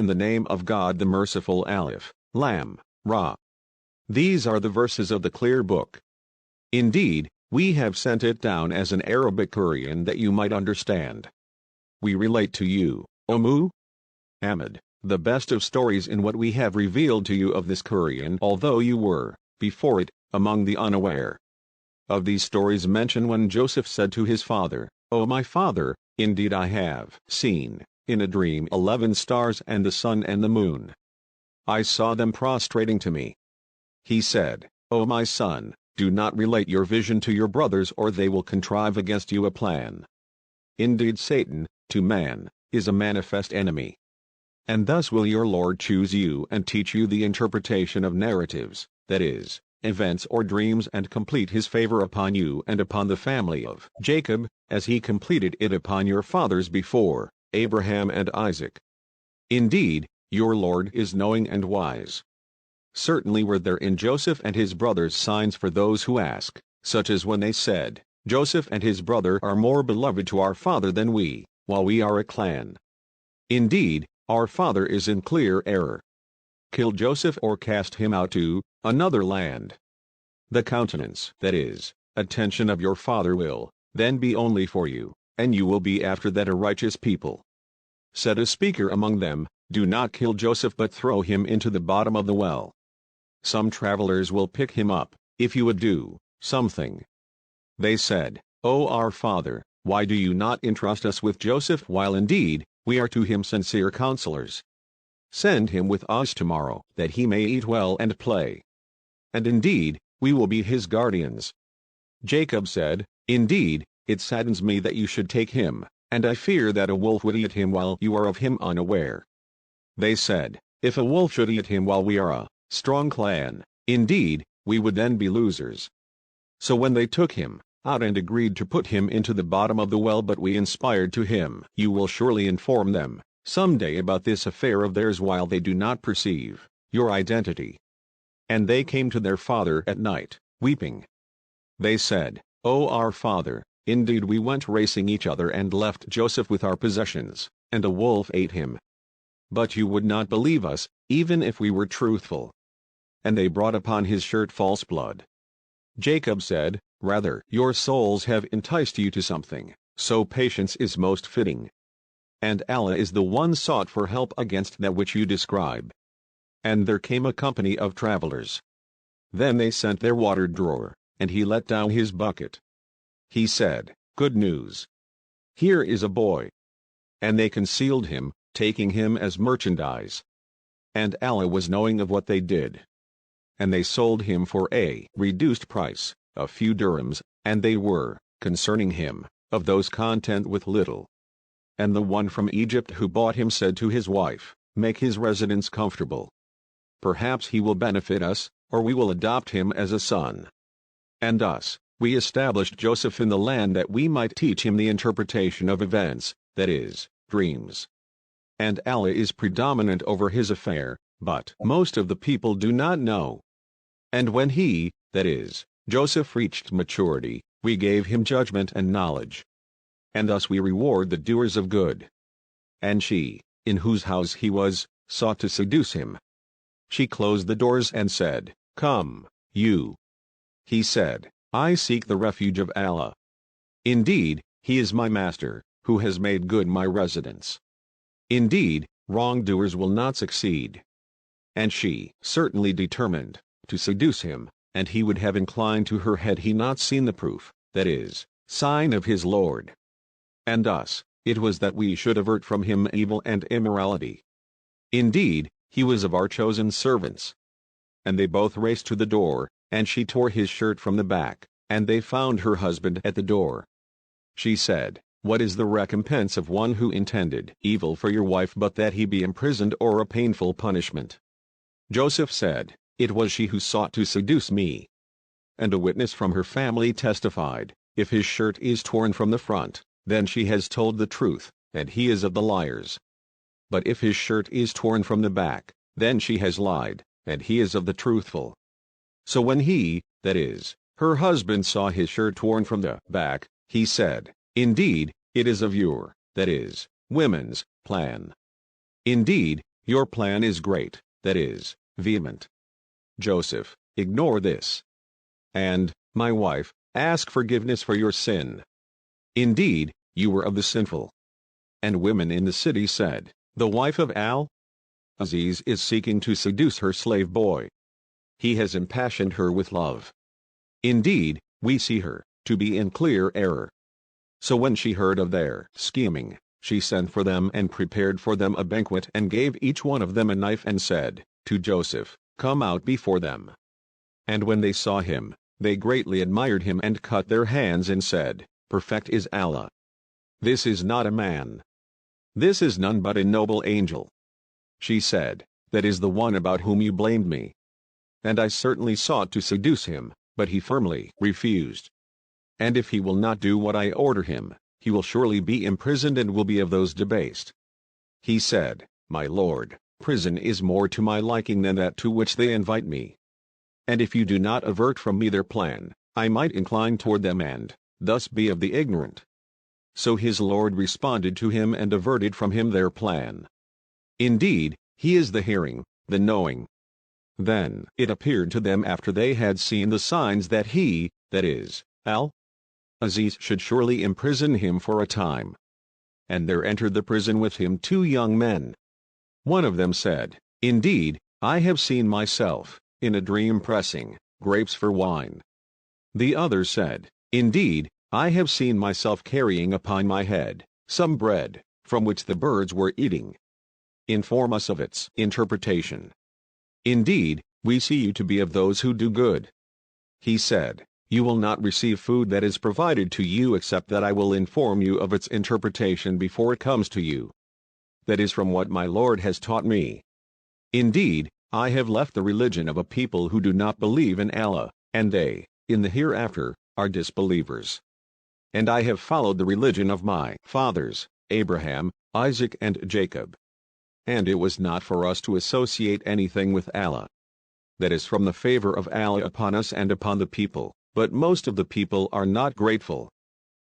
In the name of God the Merciful. Alif, Lam, Ra. These are the verses of the clear book. Indeed, we have sent it down as an Arabic Qur'an that you might understand. We relate to you, O Muhammad, the best of stories in what we have revealed to you of this Qur'an, although you were, before it, among the unaware. Of these stories mention when Joseph said to his father, "O my father, indeed I have seen, in a dream 11 stars and the sun and the moon. I saw them prostrating to me." He said, "O my son, do not relate your vision to your brothers or they will contrive against you a plan. Indeed Satan, to man, is a manifest enemy. And thus will your Lord choose you and teach you the interpretation of narratives, that is, events or dreams, and complete his favor upon you and upon the family of Jacob, as he completed it upon your fathers before, Abraham and Isaac. Indeed, your Lord is knowing and wise." Certainly were there in Joseph and his brothers signs for those who ask, such as when they said, "Joseph and his brother are more beloved to our father than we, while we are a clan. Indeed, our father is in clear error. Kill Joseph or cast him out to another land. The countenance, that is, attention of your father will then be only for you, and you will be after that a righteous people." Said a speaker among them, "Do not kill Joseph but throw him into the bottom of the well. Some travelers will pick him up, if you would do something." They said, "O our father, why do you not entrust us with Joseph while indeed we are to him sincere counselors? Send him with us tomorrow, that he may eat well and play. And indeed, we will be his guardians." Jacob said, "Indeed, it saddens me that you should take him, and I fear that a wolf would eat him while you are of him unaware." They said, "If a wolf should eat him while we are a strong clan, indeed, we would then be losers." So when they took him out and agreed to put him into the bottom of the well, but we inspired to him, "You will surely inform them some day about this affair of theirs while they do not perceive your identity." And they came to their father at night, weeping. They said, "O our father, indeed we went racing each other and left Joseph with our possessions, and a wolf ate him. But you would not believe us, even if we were truthful. And they brought upon his shirt false blood." Jacob said, "Rather, your souls have enticed you to something, so patience is most fitting. And Allah is the one sought for help against that which you describe." And there came a company of travelers. Then they sent their water drawer, and he let down his bucket. He said, "Good news. Here is a boy." And they concealed him, taking him as merchandise. And Allah was knowing of what they did. And they sold him for a reduced price, a few dirhams, and they were, concerning him, of those content with little. And the one from Egypt who bought him said to his wife, "Make his residence comfortable. Perhaps he will benefit us, or we will adopt him as a son." And us, we established Joseph in the land that we might teach him the interpretation of events, that is, dreams. And Allah is predominant over his affair, but most of the people do not know. And when he, that is, Joseph, reached maturity, we gave him judgment and knowledge. And thus we reward the doers of good. And she, in whose house he was, sought to seduce him. She closed the doors and said, "Come, you." He said, "I seek the refuge of Allah. Indeed, he is my master, who has made good my residence. Indeed, wrongdoers will not succeed." And she, certainly determined to seduce him, and he would have inclined to her had he not seen the proof, that is, sign of his Lord. And us, it was that we should avert from him evil and immorality. Indeed, he was of our chosen servants. And they both raced to the door, and she tore his shirt from the back, and they found her husband at the door. She said, "What is the recompense of one who intended evil for your wife but that he be imprisoned or a painful punishment?" Joseph said, "It was she who sought to seduce me." And a witness from her family testified, "If his shirt is torn from the front, then she has told the truth, and he is of the liars. But if his shirt is torn from the back, then she has lied, and he is of the truthful." So when he, that is, her husband, saw his shirt torn from the back, he said, "Indeed, it is of your, that is, women's, plan. Indeed, Your plan is great, that is, vehement. Joseph, ignore this. And, my wife, ask forgiveness for your sin. Indeed, you were of the sinful. And women in the city said, the wife of Al-Aziz is seeking to seduce her slave boy. He has impassioned her with love. Indeed, we see her to be in clear error. So when she heard of their scheming, she sent for them and prepared for them a banquet and gave each one of them a knife and said to Joseph, come out before them. And when they saw him, they greatly admired him and cut their hands and said, perfect is Allah. This is not a man. This is none but a noble angel. She said, that is the one about whom you blamed me. And I certainly sought to seduce him, but he firmly refused. And if he will not do what I order him, he will surely be imprisoned and will be of those debased. He said, my lord, prison is more to my liking than that to which they invite me. And if you do not avert from me their plan, I might incline toward them and thus be of the ignorant. So his lord responded to him and averted from him their plan. Indeed, he is the hearing, the knowing. Then it appeared to them after they had seen the signs that he, that is, Al-Aziz should surely imprison him for a time. And there entered the prison with him 2 young men. One of them said, indeed, I have seen myself, in a dream pressing grapes for wine. The other said, indeed, I have seen myself carrying upon my head some bread, from which the birds were eating. Inform us of its interpretation. Indeed, we see you to be of those who do good. He said, you will not receive food that is provided to you except that I will inform you of its interpretation before it comes to you. That is from what my Lord has taught me. Indeed, I have left the religion of a people who do not believe in Allah, and they, in the hereafter, are disbelievers. And I have followed the religion of my fathers, Abraham, Isaac and Jacob. And it was not for us to associate anything with Allah. That is from the favor of Allah upon us and upon the people, but most of the people are not grateful.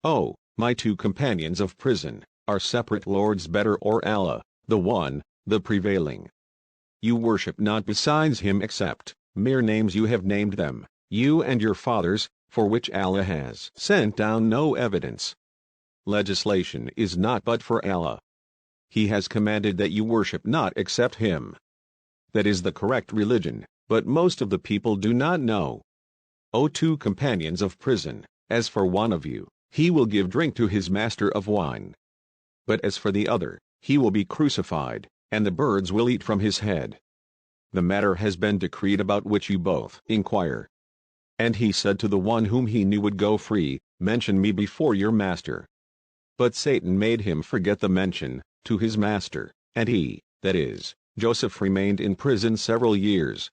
Oh, my 2 companions of prison, are separate lords better or Allah, the one, the prevailing? You worship not besides him except mere names you have named them, you and your fathers, for which Allah has sent down no evidence. Legislation is not but for Allah. He has commanded that you worship not except him. That is the correct religion, but most of the people do not know. O 2 companions of prison, as for one of you, he will give drink to his master of wine. But as for the other, he will be crucified, and the birds will eat from his head. The matter has been decreed about which you both inquire. And he said to the one whom he knew would go free, mention me before your master. But Satan made him forget the mention to his master, and he, that is, Joseph remained in prison several years.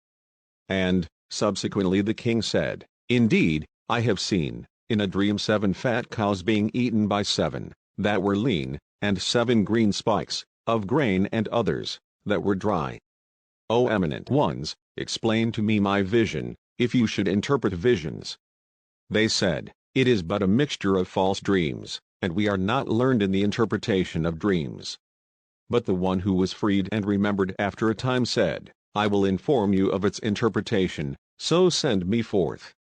And, subsequently the king said, indeed, I have seen, in a dream 7 fat cows being eaten by 7, that were lean, and 7 green spikes, of grain and others, that were dry. O eminent ones, explain to me my vision, if you should interpret visions. They said, it is but a mixture of false dreams, and we are not learned in the interpretation of dreams. But the one who was freed and remembered after a time said, I will inform you of its interpretation, so send me forth.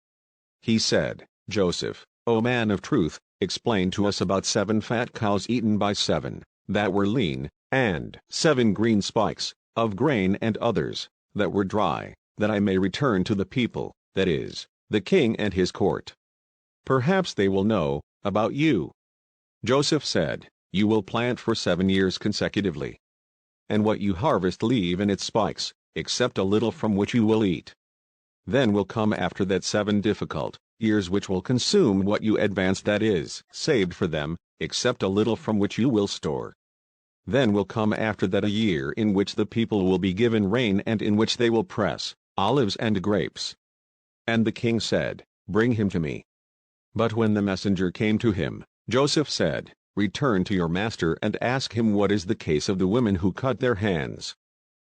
He said, Joseph, O man of truth, explain to us about 7 fat cows eaten by 7, that were lean, and 7 green spikes, of grain and others, that were dry, that I may return to the people, that is, the king and his court. Perhaps they will know about you. Joseph said, you will plant for 7 years consecutively. And what you harvest leave in its spikes, except a little from which you will eat. Then will come after that 7 difficult years which will consume what you advanced, that is, saved for them, except a little from which you will store. Then will come after that a year in which the people will be given rain and in which they will press olives and grapes. And the king said, bring him to me. But when the messenger came to him, Joseph said, return to your master and ask him what is the case of the women who cut their hands.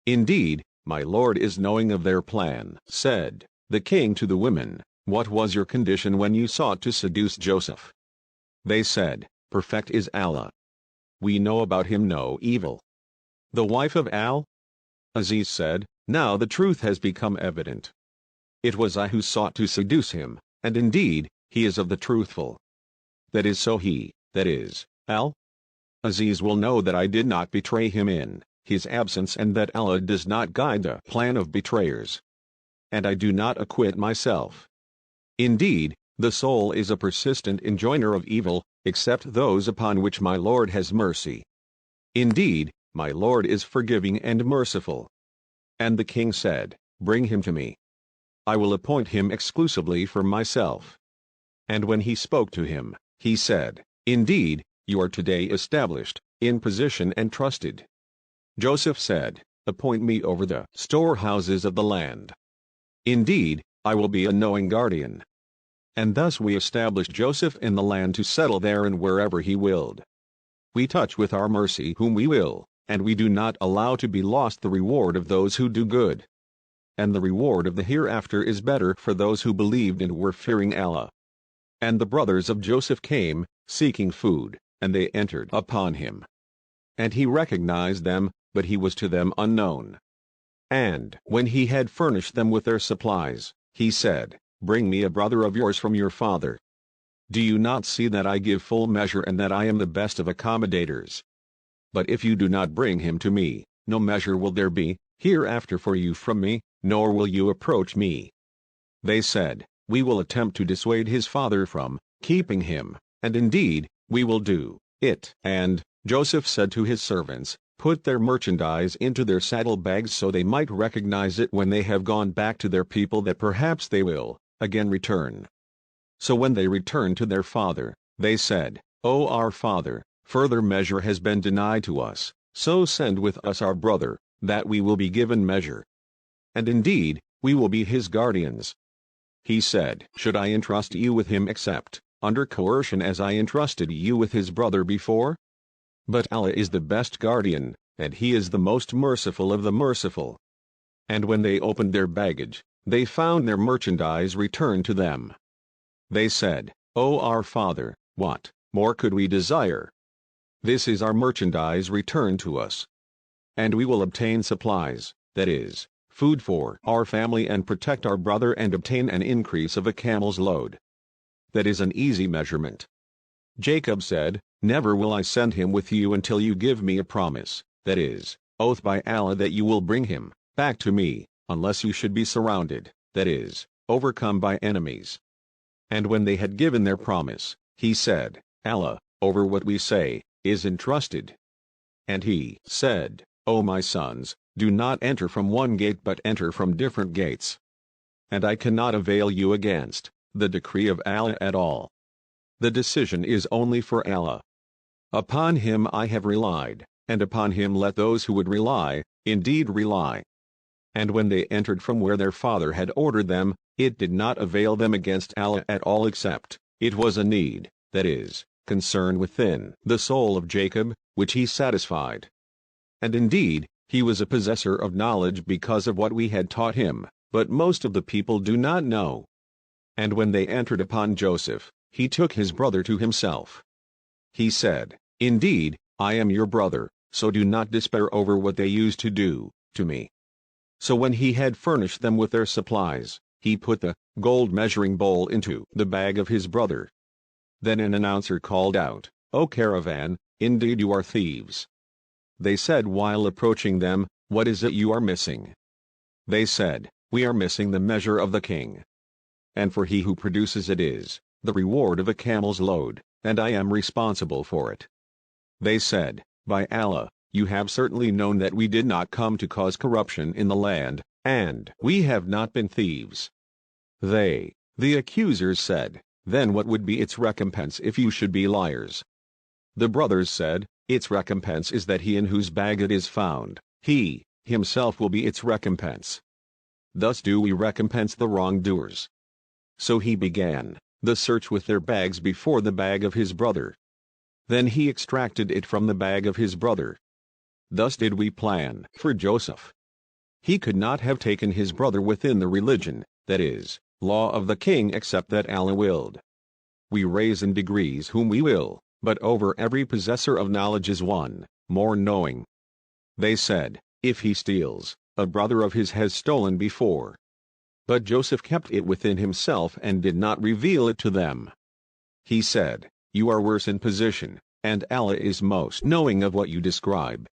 Indeed, my lord is knowing of their plan. Said the king to the women, what was your condition when you sought to seduce Joseph? They said, perfect is Allah. We know about him no evil. The wife of Aziz said, "Now the truth has become evident. It was I who sought to seduce him, and indeed, he is of the truthful. That is so he, that is, Aziz will know that I did not betray him in his absence and that Allah does not guide the plan of betrayers. And I do not acquit myself. Indeed, the soul is a persistent enjoiner of evil, except those upon which my Lord has mercy. Indeed, my Lord is forgiving and merciful." And the king said, "Bring him to me. I will appoint him exclusively for myself." And when he spoke to him, he said, "Indeed, you are today established in position and trusted." Joseph said, "Appoint me over the storehouses of the land. Indeed, I will be a knowing guardian." And thus we established Joseph in the land to settle there and wherever he willed. We touch with our mercy whom we will, and we do not allow to be lost the reward of those who do good. And the reward of the hereafter is better for those who believed and were fearing Allah. And the brothers of Joseph came, seeking food, and they entered upon him. And he recognized them, but he was to them unknown. And when he had furnished them with their supplies, he said, "Bring me a brother of yours from your father. Do you not see that I give full measure and that I am the best of accommodators? But if you do not bring him to me, no measure will there be hereafter for you from me, nor will you approach me." They said, "We will attempt to dissuade his father from keeping him, and indeed, we will do it." And Joseph said to his servants, "Put their merchandise into their saddlebags so they might recognize it when they have gone back to their people, that perhaps they will again return." So when they returned to their father, they said, "O our father, further measure has been denied to us, so send with us our brother, that we will be given measure. And indeed, we will be his guardians." He said, "Should I entrust you with him except under coercion as I entrusted you with his brother before? But Allah is the best guardian, and he is the most merciful of the merciful." And when they opened their baggage, they found their merchandise returned to them. They said, "O our father, what more could we desire? This is our merchandise returned to us. And we will obtain supplies, that is, food for our family, and protect our brother and obtain an increase of a camel's load. That is an easy measurement." Jacob said, "Never will I send him with you until you give me a promise, that is, oath by Allah, that you will bring him back to me, unless you should be surrounded, that is, overcome by enemies." And when they had given their promise, he said, "Allah, over what we say, is entrusted." And he said, "O my sons, do not enter from one gate but enter from different gates. And I cannot avail you against the decree of Allah at all. The decision is only for Allah. Upon him I have relied, and upon him let those who would rely, indeed rely." And when they entered from where their father had ordered them, it did not avail them against Allah at all, except it was a need, that is, concern within the soul of Jacob, which he satisfied. And indeed, he was a possessor of knowledge because of what we had taught him, but most of the people do not know. And when they entered upon Joseph, he took his brother to himself. He said, "Indeed, I am your brother, so do not despair over what they used to do to me." So when he had furnished them with their supplies, he put the gold measuring bowl into the bag of his brother. Then an announcer called out, "O caravan, indeed you are thieves." They said while approaching them, "What is it you are missing?" They said, "We are missing the measure of the king. And for he who produces it is the reward of a camel's load, and I am responsible for it." They said, "By Allah, you have certainly known that we did not come to cause corruption in the land, and we have not been thieves." They, the accusers, said, "Then what would be its recompense if you should be liars?" The brothers said, "Its recompense is that he in whose bag it is found, he himself will be its recompense. Thus do we recompense the wrongdoers." So he began the search with their bags before the bag of his brother. Then he extracted it from the bag of his brother. Thus did we plan for Joseph. He could not have taken his brother within the religion, that is, law of the king, except that Allah willed. We raise in degrees whom we will, but over every possessor of knowledge is one more knowing. They said, if he steals, a brother of his has stolen before. But Joseph kept it within himself and did not reveal it to them. He said, "You are worse in position, and Allah is most knowing of what you describe."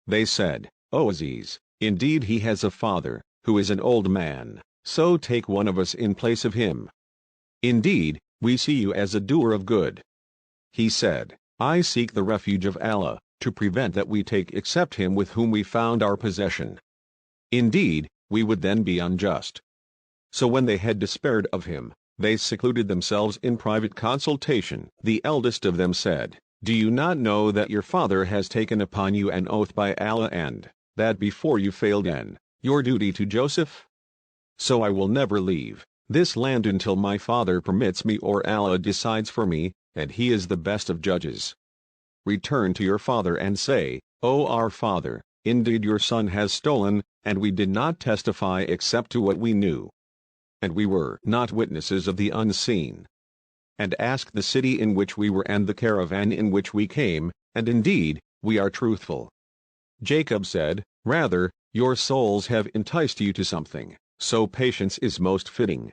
They said, "O Aziz, indeed he has a father, who is an old man, so take one of us in place of him. Indeed, we see you as a doer of good." He said, "I seek the refuge of Allah, to prevent that we take except him with whom we found our possession. Indeed, we would then be unjust." So when they had despaired of him, they secluded themselves in private consultation. The eldest of them said, "Do you not know that your father has taken upon you an oath by Allah and that before you failed in your duty to Joseph? So I will never leave this land until my father permits me or Allah decides for me, and he is the best of judges. Return to your father and say, 'O our father, indeed your son has stolen, and we did not testify except to what we knew. And we were not witnesses of the unseen. And ask the city in which we were and the caravan in which we came, and indeed, we are truthful.'" Jacob said, "Rather, your souls have enticed you to something, so patience is most fitting.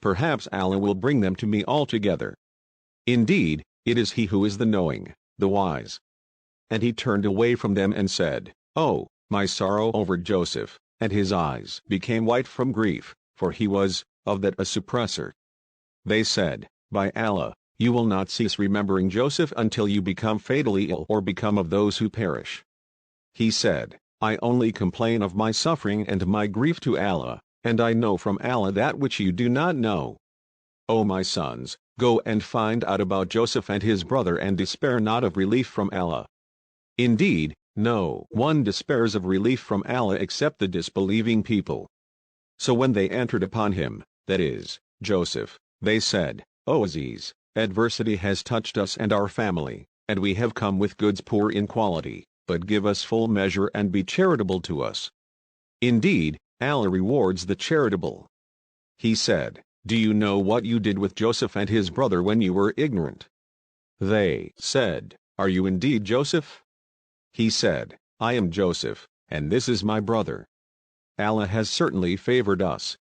Perhaps Allah will bring them to me altogether. Indeed, it is He who is the knowing, the wise." And he turned away from them and said, "Oh, my sorrow over Joseph," and his eyes became white from grief, for he was of that a suppressor. They said, "By Allah, you will not cease remembering Joseph until you become fatally ill or become of those who perish." He said, "I only complain of my suffering and my grief to Allah, and I know from Allah that which you do not know. O my sons, go and find out about Joseph and his brother and despair not of relief from Allah. Indeed, no one despairs of relief from Allah except the disbelieving people." So when they entered upon him, that is, Joseph, they said, "O Aziz, adversity has touched us and our family, and we have come with goods poor in quality, but give us full measure and be charitable to us. Indeed, Allah rewards the charitable." He said, "Do you know what you did with Joseph and his brother when you were ignorant?" They said, "Are you indeed Joseph?" He said, "I am Joseph, and this is my brother. Allah has certainly favored us.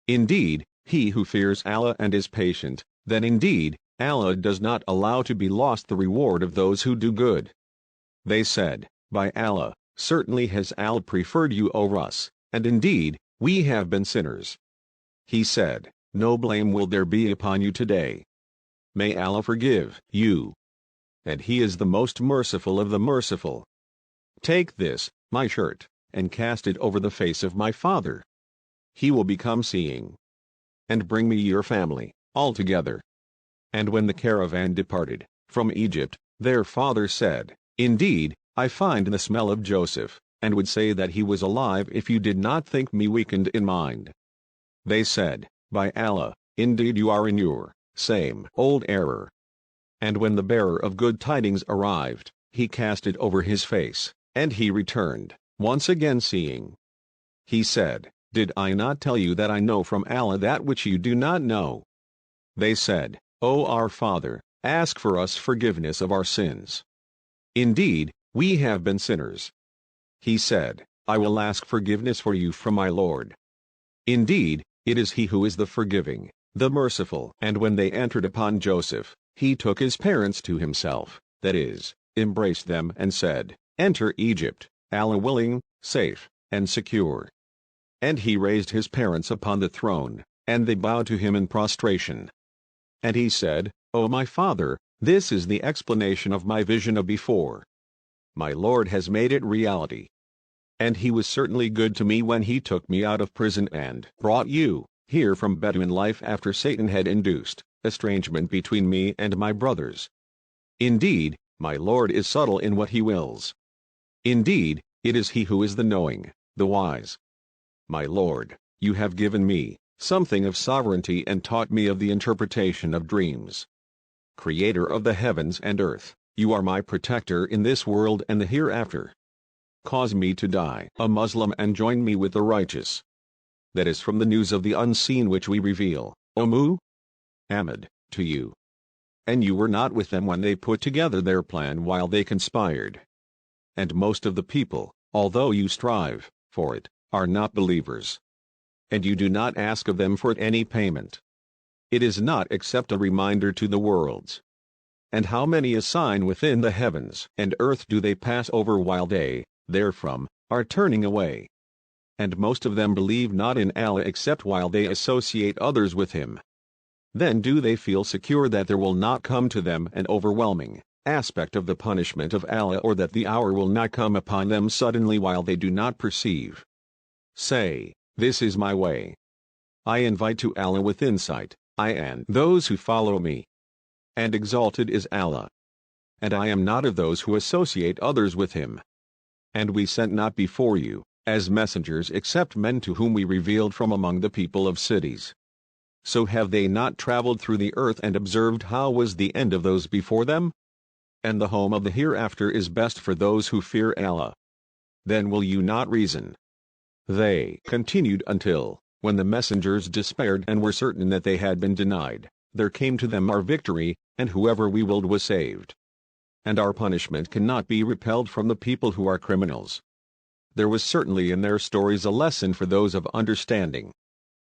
Indeed, he who fears Allah and is patient, then indeed, Allah does not allow to be lost the reward of those who do good." They said, "By Allah, certainly has Allah preferred you over us, and indeed, we have been sinners." He said, "No blame will there be upon you today. May Allah forgive you. And He is the most merciful of the merciful. Take this, my shirt, and cast it over the face of my father. He will become seeing. And bring me your family, all together." And when the caravan departed from Egypt, their father said, "Indeed, I find the smell of Joseph, and would say that he was alive if you did not think me weakened in mind." They said, "By Allah, indeed you are in your same old error." And when the bearer of good tidings arrived, he cast it over his face, and he returned, once again seeing. He said, "Did I not tell you that I know from Allah that which you do not know?" They said, "O our father, ask for us forgiveness of our sins. Indeed, we have been sinners." He said, "I will ask forgiveness for you from my Lord. Indeed, it is He who is the forgiving, the merciful." And when they entered upon Joseph, he took his parents to himself, that is, embraced them and said, "Enter Egypt, Allah willing, safe, and secure." And he raised his parents upon the throne, and they bowed to him in prostration. And he said, "O my father, this is the explanation of my vision of before. My Lord has made it reality. And He was certainly good to me when He took me out of prison and brought you here from Bedouin life after Satan had induced estrangement between me and my brothers. Indeed, my Lord is subtle in what He wills. Indeed, it is He who is the knowing, the wise. My Lord, you have given me something of sovereignty and taught me of the interpretation of dreams. Creator of the heavens and earth, you are my protector in this world and the hereafter. Cause me to die a Muslim and join me with the righteous." That is from the news of the unseen which we reveal, O Muhammad, to you. And you were not with them when they put together their plan while they conspired. And most of the people although you strive for it, are not believers. And you do not ask of them for any payment. It is not except a reminder to the worlds. And how many a sign within the heavens and earth do they pass over while they, therefrom, are turning away? And most of them believe not in Allah except while they associate others with Him. Then do they feel secure that there will not come to them an overwhelming aspect of the punishment of Allah, or that the hour will not come upon them suddenly while they do not perceive? Say, this is my way. I invite to Allah with insight, I and those who follow me. And exalted is Allah. And I am not of those who associate others with Him. And we sent not before you, as messengers except men to whom we revealed from among the people of cities. So have they not traveled through the earth and observed how was the end of those before them? And the home of the hereafter is best for those who fear Allah. Then will you not reason? They continued until, when the messengers despaired and were certain that they had been denied, there came to them our victory, and whoever we willed was saved. And our punishment cannot be repelled from the people who are criminals. There was certainly in their stories a lesson for those of understanding.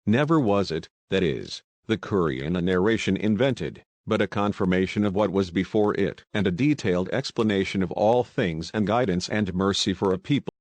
Never was it, that is, the Qur'an, a narration invented, but a confirmation of what was before it, and a detailed explanation of all things, and guidance and mercy for a people